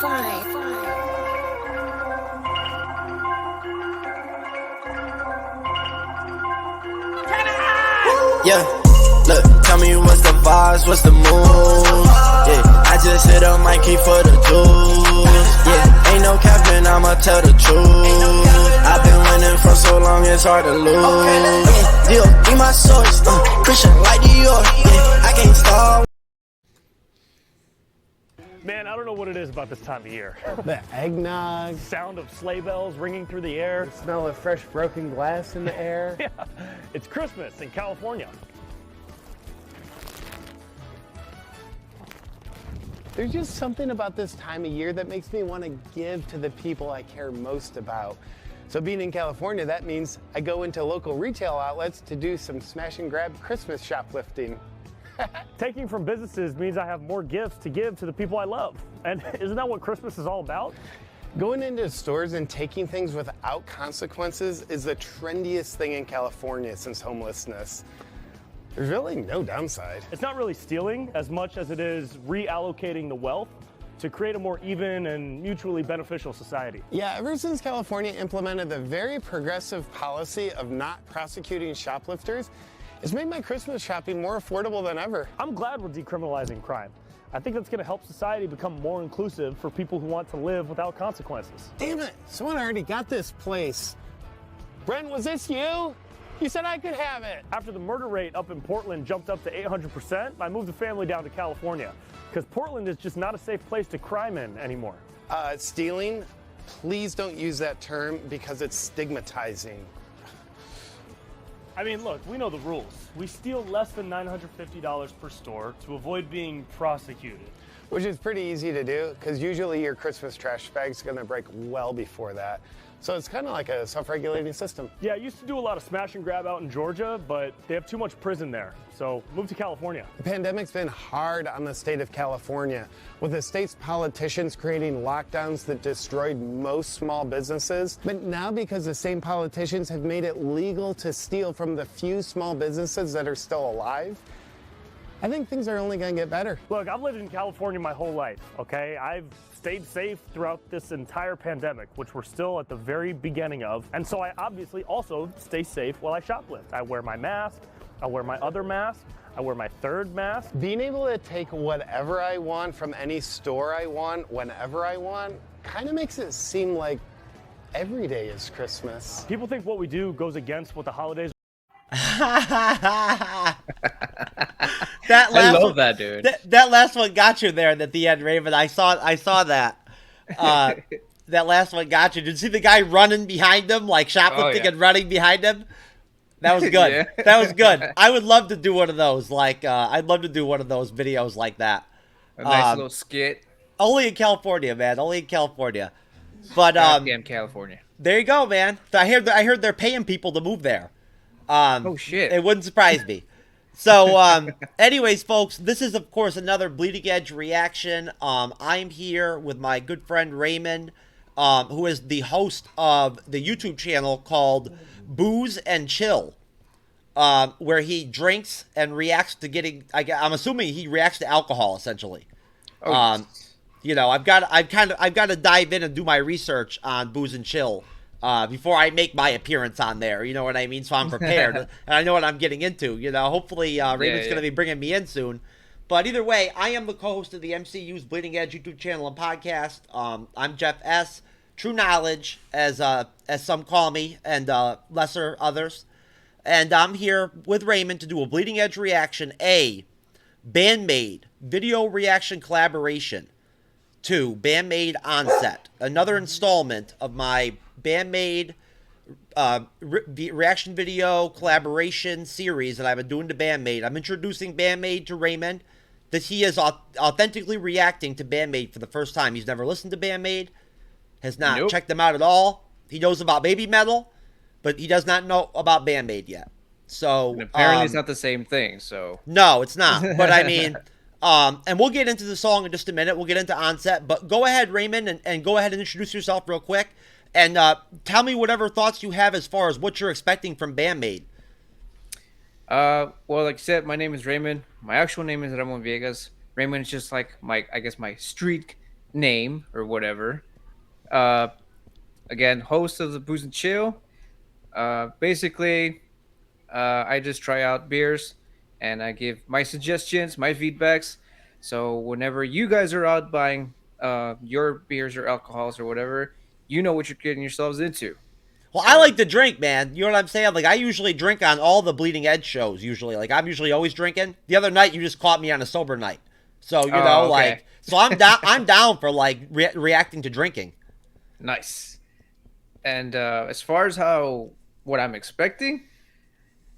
Yeah, look, tell me what's the vibes, what's the mood? Yeah, I just hit a Mikey for the juice. Yeah, ain't no capping, I'ma tell the truth. I've been winning for so long, it's hard to lose. Yeah, Dior, be my source, Christian like Dior. Yeah, I can't stop. Man, I don't know what it is about this time of year. The eggnog. Sound of sleigh bells ringing through the air. The smell of fresh broken glass in the air. Yeah, it's Christmas in California. There's just something about this time of year that makes me want to give to the people I care most about. So being in California, that means I go into local retail outlets to do some smash and grab Christmas shoplifting. Taking from businesses means I have more gifts to give to the people I love. And isn't that what Christmas is all about? Going into stores and taking things without consequences is the trendiest thing in California since homelessness. There's really no downside. It's not really stealing as much as it is reallocating the wealth to create a more even and mutually beneficial society. Yeah, ever since California implemented the very progressive policy of not prosecuting shoplifters, it's made my Christmas shopping more affordable than ever. I'm glad we're decriminalizing crime. I think that's going to help society become more inclusive for people who want to live without consequences. Damn it, someone already got this place. Brent, was this you? You said I could have it. After the murder rate up in Portland jumped up to 800%, I moved the family down to California because Portland is just not a safe place to crime in anymore. Stealing, please don't use that term because it's stigmatizing. I mean, look, we know the rules. We steal less than $950 per store to avoid being prosecuted. Which is pretty easy to do, because usually your Christmas trash bag's gonna break well before that. So it's kind of like a self-regulating system. Yeah, I used to do a lot of smash and grab out in Georgia, but they have too much prison there. So moved to California. The pandemic's been hard on the state of California, with the state's politicians creating lockdowns that destroyed most small businesses. But now, because the same politicians have made it legal to steal from the few small businesses that are still alive, I think things are only gonna get better. Look, I've lived in California my whole life, okay? I've stayed safe throughout this entire pandemic, which we're still at the very beginning of. And so I obviously also stay safe while I shoplift. I wear my mask, I wear my other mask, I wear my third mask. Being able to take whatever I want from any store I want, whenever I want, kind of makes it seem like every day is Christmas. People think what we do goes against what the holidays I love that, dude. That last one got you there at the end, Raymond. I saw that. That last one got you. Did you see the guy running behind him, like shoplifting and running behind him? That was good. Yeah. That was good. I would love to do one of those. Like, I'd love to do one of those videos like that. A nice little skit. Only in California, man. Only in California. But Goddamn California. There you go, man. I heard they're paying people to move there. Oh shit! It wouldn't surprise me. So, anyways, folks, this is of course another Bleeding Edge reaction. I'm here with my good friend Raymond, who is the host of the YouTube channel called Booze and Chill, where he drinks and reacts to getting. I'm assuming he reacts to alcohol essentially. Oh. You know, I've got to dive in and do my research on Booze and Chill. Before I make my appearance on there, you know what I mean? So I'm prepared, and I know what I'm getting into, you know? Hopefully, Raymond's going to be bringing me in soon. But either way, I am the co-host of the MCU's Bleeding Edge YouTube channel and podcast. I'm Jeff S., TrueKnowledge, as some call me, and lesser others. And I'm here with Raymond to do a Bleeding Edge reaction, A, Band-Maid, video reaction collaboration, 2, Band-Maid Onset, another installment of my Band-Maid reaction video collaboration series that I've been doing to Band-Maid. I'm introducing Band-Maid to Raymond, that he is authentically reacting to Band-Maid for the first time. He's never listened to Band-Maid, has not checked them out at all. He knows about Baby Metal, but he does not know about Band-Maid yet. So and apparently it's not the same thing, so. No, it's not. But I mean, and we'll get into the song in just a minute. We'll get into Onset. But go ahead, Raymond, and go ahead and introduce yourself real quick. And tell me whatever thoughts you have as far as what you're expecting from Band-Maid. Well, like I said, my name is Raymond. My actual name is Ramon Viegas. Raymond is just like my street name or whatever. Again, host of the Booze and Chill. Basically, I just try out beers and I give my suggestions, my feedbacks. So whenever you guys are out buying your beers or alcohols or whatever, you know what you're getting yourselves into. Well, I like to drink, man. You know what I'm saying? Like, I usually drink on all the Bleeding Edge shows, usually. Like, I'm usually always drinking. The other night, you just caught me on a sober night. So, you know, okay. like, so I'm down for, like, reacting to drinking. Nice. And as far as what I'm expecting,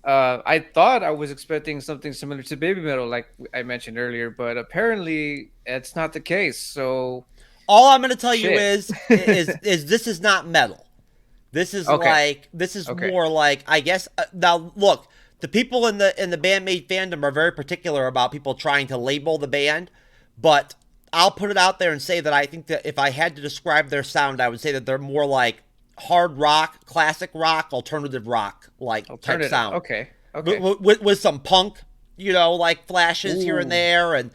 I thought I was expecting something similar to Baby Metal, like I mentioned earlier, but apparently it's not the case. So all I'm going to tell you is this is not metal. This is more like, I guess. Now, look, the people in the Band-Maid fandom are very particular about people trying to label the band, but I'll put it out there and say that I think that if I had to describe their sound, I would say that they're more like hard rock, classic rock, alternative rock, like type sound. Okay. With some punk, you know, like flashes here and there, and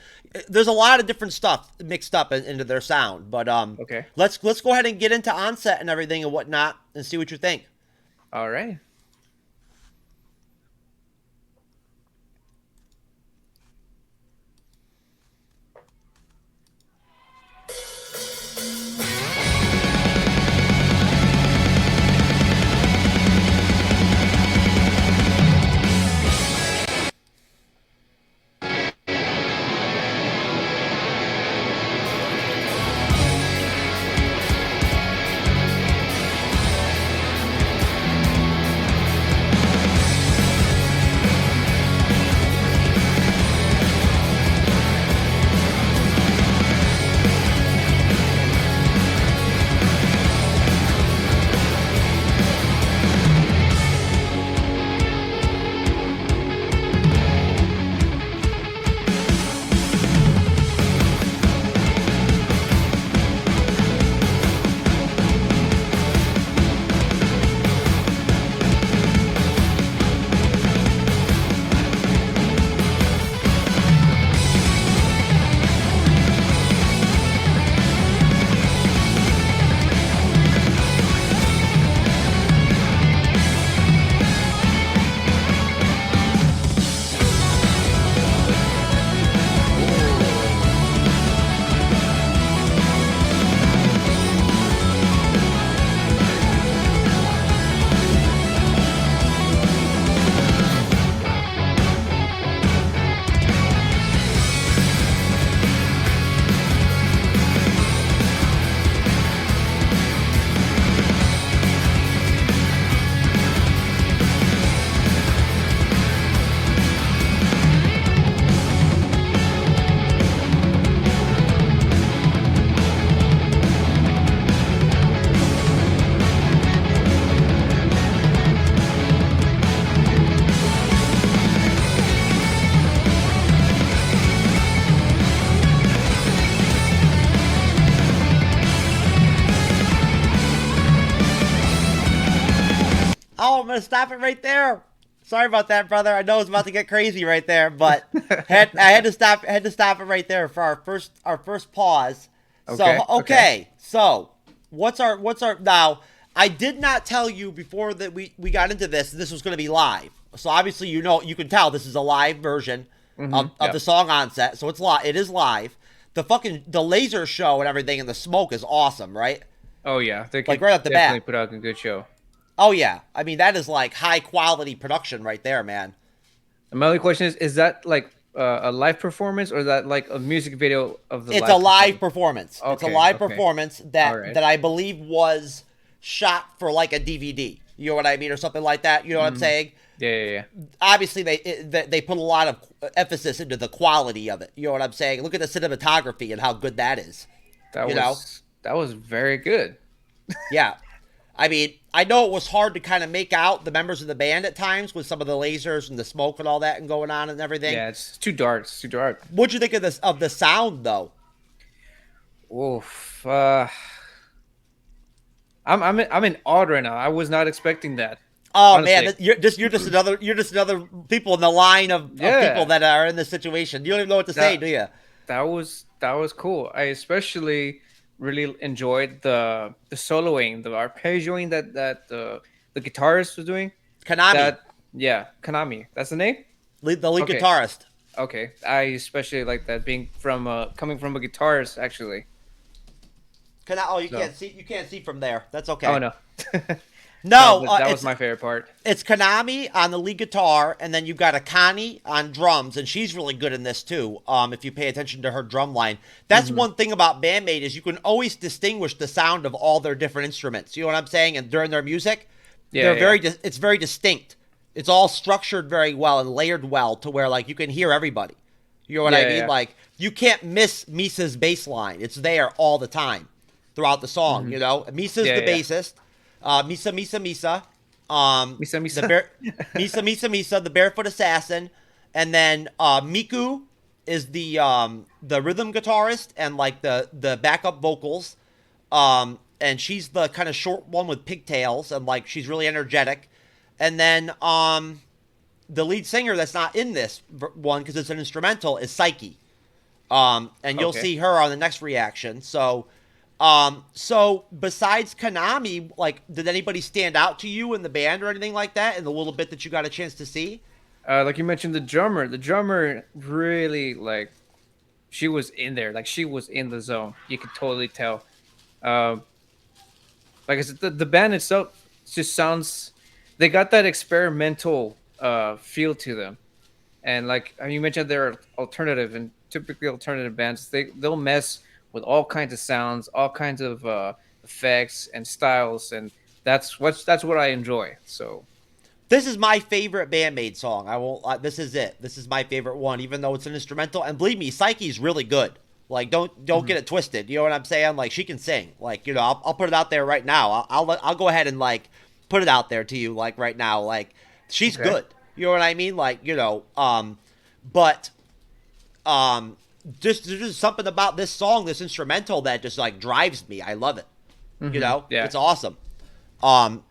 there's a lot of different stuff mixed up into their sound. But let's go ahead and get into Onset and everything and whatnot, and see what you think. All right. Oh, I'm gonna stop it right there. Sorry about that, brother. I know it's about to get crazy right there, but I had to stop it right there for our first pause. So what's our now? I did not tell you before that we got into this. This was going to be live. So obviously, you can tell this is a live version of the song Onset. So it is live. The laser show and everything and the smoke is awesome, right? Oh yeah, they like right off the bat. Definitely put out a good show. Oh yeah, I mean that is like high quality production right there, man. My only question is that like a live performance or is that like a music video of the? It's a live performance. Okay, it's a live performance that I believe was shot for like a DVD. You know what I mean, or something like that. You know what I'm saying? Yeah. Obviously, they put a lot of emphasis into the quality of it. You know what I'm saying? Look at the cinematography and how good that is. That was very good. Yeah. I mean, I know it was hard to kind of make out the members of the band at times with some of the lasers and the smoke and all that and going on and everything. Yeah, it's too dark. It's too dark. What'd you think of the sound though? Oof. I'm in awe right now. I was not expecting that. Oh honestly. Man, you're just another people in the line of people that are in this situation. You don't even know what to say, do you? that was cool. I especially really enjoyed the soloing, the arpeggioing that the guitarist was doing. Konami, That yeah, Konami. That's the name. the lead Okay. guitarist. Okay, I especially like that being from coming from a guitarist actually. Oh, you So- can't see from there. That's okay. Oh no. No, but that it's, was my favorite part. it's Konami on the lead guitar, and then you've got Akani on drums, and she's really good in this too. If you pay attention to her drum line, that's one thing about Band-Maid is you can always distinguish the sound of all their different instruments. You know what I'm saying? And during their music, Yeah, they're yeah. it's very distinct. It's all structured very well and layered well to where like you can hear everybody. You know what I Yeah, mean? yeah. Like you can't miss Misa's bass line. It's there all the time throughout the song. You know, Misa's Yeah, the yeah. bassist. Misa. Misa, Misa. The Misa, the barefoot assassin, and then Miku is the rhythm guitarist and like the backup vocals. And she's the kind of short one with pigtails and like she's really energetic. And then the lead singer that's not in this one because it's an instrumental is Psyche. And you'll Okay. see her on the next reaction. So besides Konami, like, did anybody stand out to you in the band or anything like that in the little bit that you got a chance to see? Like you mentioned, the drummer really like she was in there, like she was in the zone. You could totally tell. Like I said, the band itself just sounds. They got that experimental feel to them, and like you mentioned, they're alternative and typically alternative bands. They'll mess with all kinds of sounds, all kinds of effects and styles, and that's what I enjoy. So. This is my favorite Band-Maid song. I won't. This is it. This is my favorite one, even though it's an instrumental. And believe me, Psyche's really good. Like, don't get it twisted. You know what I'm saying? Like, she can sing. Like, you know, I'll put it out there right now. I'll go ahead and like put it out there to you, like right now. Like, she's Okay. good. You know what I mean? Like, you know, but just there's just something about this song, this instrumental that just like drives me. I love it. You know, Yeah. it's awesome.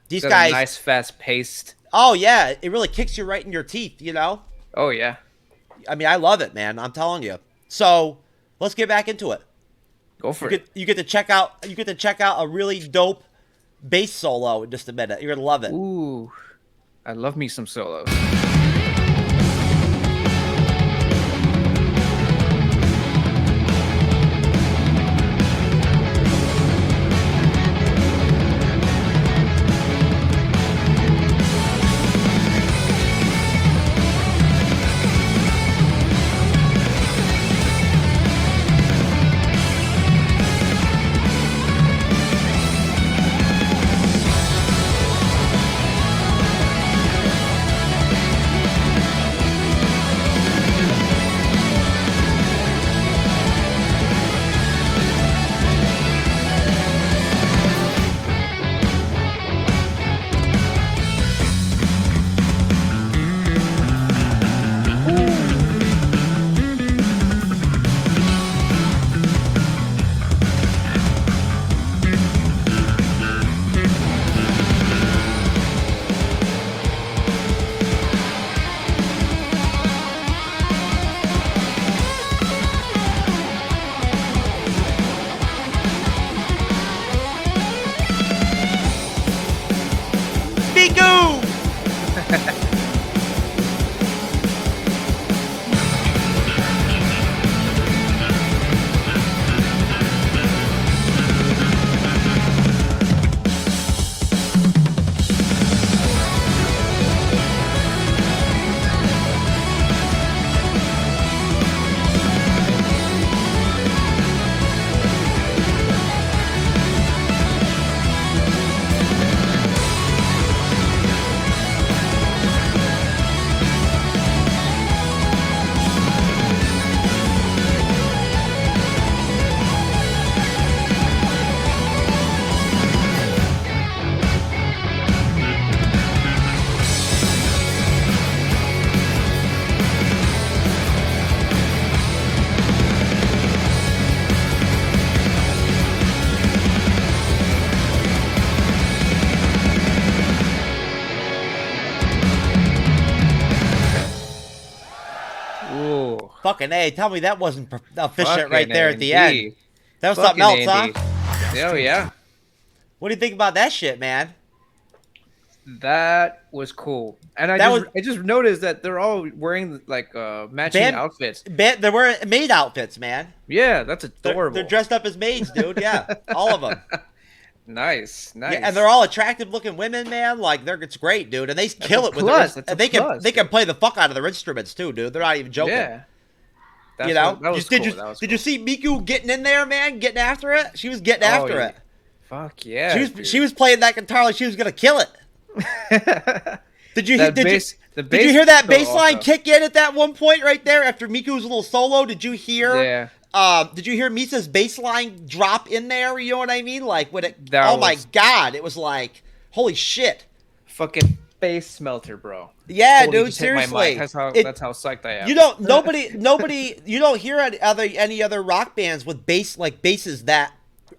These Got a guys. nice, fast paced. Oh yeah, it really kicks you right in your teeth. You know. Oh yeah, I mean, I love it, man. I'm telling you. So let's get back into it. go for You it. get to check out a really dope bass solo in just a minute. You're gonna love it. Ooh, I love me some solos. Fucking A. Tell me that wasn't efficient Fucking right there A at the indeed. end. That was something else, Fucking huh? A, oh yeah. What do you think about that shit, man? That was cool. And I just noticed that they're all wearing like matching outfits. They're wearing maid outfits, man. Yeah, that's They're adorable. dressed up as maids, dude. Yeah, all of them. Nice. Yeah, and they're all attractive looking women, man. Like it's great, dude. And they kill it with they can play the fuck out of their instruments too, dude. They're not even joking. Yeah. You know, that was cool. Did you see Miku getting in there, man? Getting after it? She was getting after it. Fuck yeah. She was playing that guitar like she was gonna kill it. Did you hear that bass line kick in at that one point right there after Miku's little solo? Did you hear? Yeah. Did you hear Misa's bass line drop in there? You know what I mean? Like when it. My god! It was like holy shit. Fucking bass smelter, bro. Yeah, dude. Seriously. That's how psyched I am. You don't. Nobody. You don't hear any other rock bands with basses that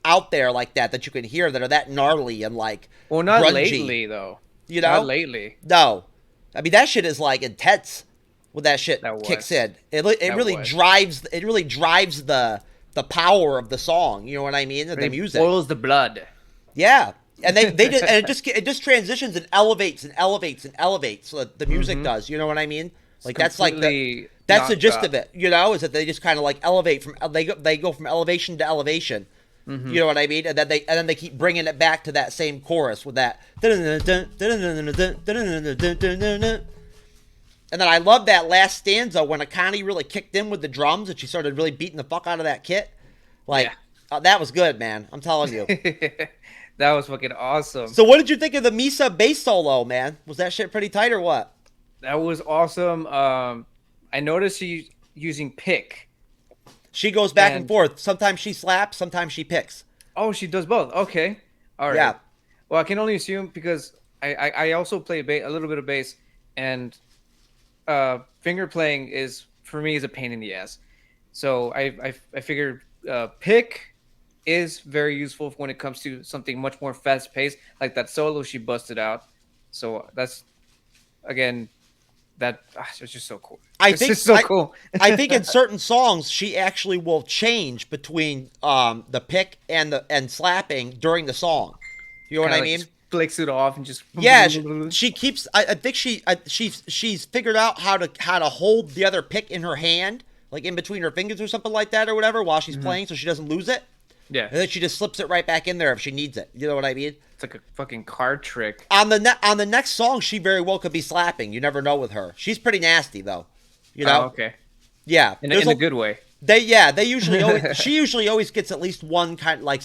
out there like that you can hear that are that gnarly and like. Well, not grungy. Lately though. You know, not lately. No, I mean that shit is like intense when that shit kicks in. It really drives the power of the song. You know what I mean? The music boils the blood. Yeah, and they just and it just transitions and elevates and elevates and elevates. So the music does. You know what I mean? Like that's the gist of it. You know, is that they just kind of like elevate from they go from elevation to elevation. Mm-hmm. You know what I mean? And then they keep bringing it back to that same chorus with that. And then I love that last stanza when Akane really kicked in with the drums and she started really beating the fuck out of that kit. Like, that was good, man. I'm telling you. That was fucking awesome. So what did you think of the Misa bass solo, man? Was that shit pretty tight or what? That was awesome. I noticed she's using pick. She goes back and forth. Sometimes she slaps, sometimes she picks. Oh, she does both. Okay. All right. Yeah. Well, I can only assume because I also play a little bit of bass, and finger playing is for me is a pain in the ass. So I figured pick is very useful when it comes to something much more fast paced, like that solo she busted out. So that's again. It's just so cool. Cool. I think in certain songs she actually will change between the pick and slapping during the song. You know what I mean? Flicks it off and just she keeps. I think she's figured out how to hold the other pick in her hand, like in between her fingers or something like that or whatever, while she's playing, so she doesn't lose it. Yeah, and then she just slips it right back in there if she needs it. You know what I mean? It's like a fucking card trick. On the next song, she very well could be slapping. You never know with her. She's pretty nasty though. You know? Oh, okay. Yeah, in a good way. They usually always, she usually always gets at least one kind of like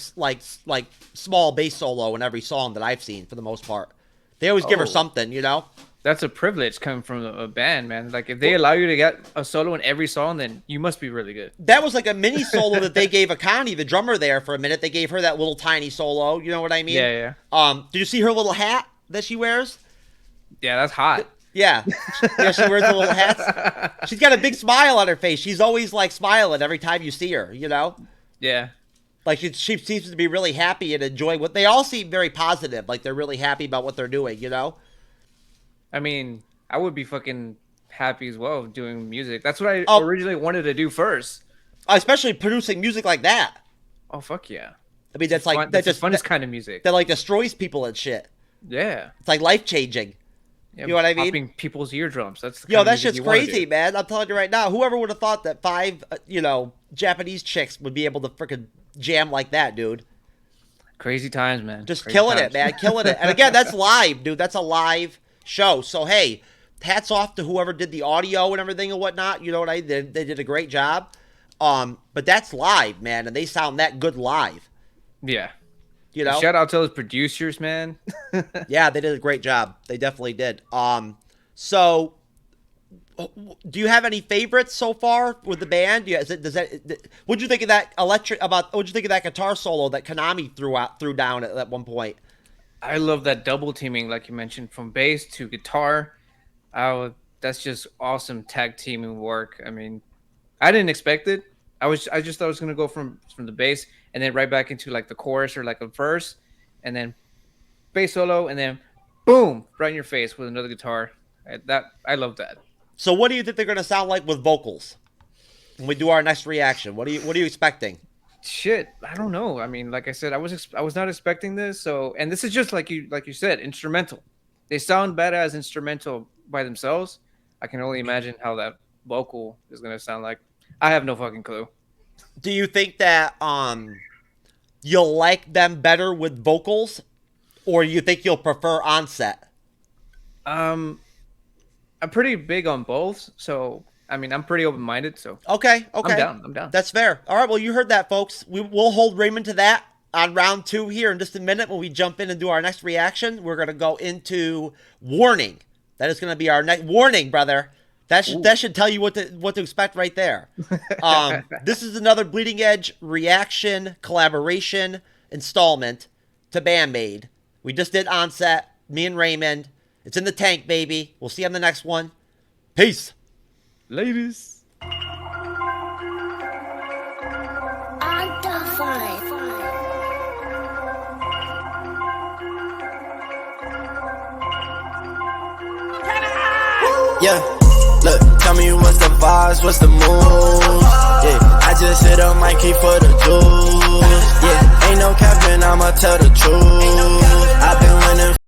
small bass solo in every song that I've seen for the most part. They always give her something, you know. That's a privilege coming from a band, man. Like if they allow you to get a solo in every song, then you must be really good. That was like a mini solo that they gave Akane, the drummer, there for a minute. They gave her that little tiny solo. You know what I mean? Yeah. Did you see her little hat that she wears? Yeah, that's hot. Yeah. She wears the little hats. She's got a big smile on her face. She's always like smiling every time you see her, you know? Yeah. Like she seems to be really happy and enjoying what they all seem very positive. Like they're really happy about what they're doing, you know? I mean, I would be fucking happy as well doing music. That's what I originally wanted to do first. Especially producing music like that. Oh, fuck yeah. I mean, that's like that's just funnest kind of music. That like destroys people and shit. Yeah. It's like life changing. Yeah, you know what I mean? Popping people's eardrums. That's that's just crazy, man. I'm telling you right now. Whoever would have thought that 5, Japanese chicks would be able to freaking jam like that, dude? Crazy times, man. Just crazy killing times. it, man. Killing it. And again, that's live, dude. That's a live show. So hey, hats off to whoever did the audio and everything and whatnot. You know what I did? They did a great job. But that's live, man, and they sound that good live. Yeah. You know? Shout out to those producers, man. Yeah, they did a great job. They definitely did. So do you have any favorites so far with the band? What'd you think of that what'd you think of that guitar solo that Konami threw down at one point? I love that double teaming, like you mentioned, from bass to guitar. That's just awesome tag teaming work. I mean, I didn't expect it. I just thought I was gonna go from the bass and then right back into like the chorus or like a verse, and then bass solo, and then boom, right in your face with another guitar. I love that. So what do you think they're gonna sound like with vocals? when we do our next reaction? What are you expecting? Shit, I don't know. I mean, like I said, I was not expecting this. So, and this is just like you said, instrumental. They sound badass instrumental by themselves. I can only imagine how that vocal is gonna sound like. I have no fucking clue. Do you think that you'll like them better with vocals, or you think you'll prefer Onset? I'm pretty big on both, so I mean, I'm pretty open-minded. So okay, I'm down. That's fair. All right, well, you heard that, folks. We'll hold Raymond to that on round 2 here in just a minute when we jump in and do our next reaction. We're gonna go into warning. That is gonna be our next warning, brother. That should tell you what to expect right there. This is another Bleeding Edge reaction collaboration installment to Band-Maid. We just did Onset, me and Raymond. It's in the tank, baby. We'll see you on the next one. Peace. Ladies. Yeah, look, tell me what's the vibes, what's the mood? Yeah, I just hit a Mikey for the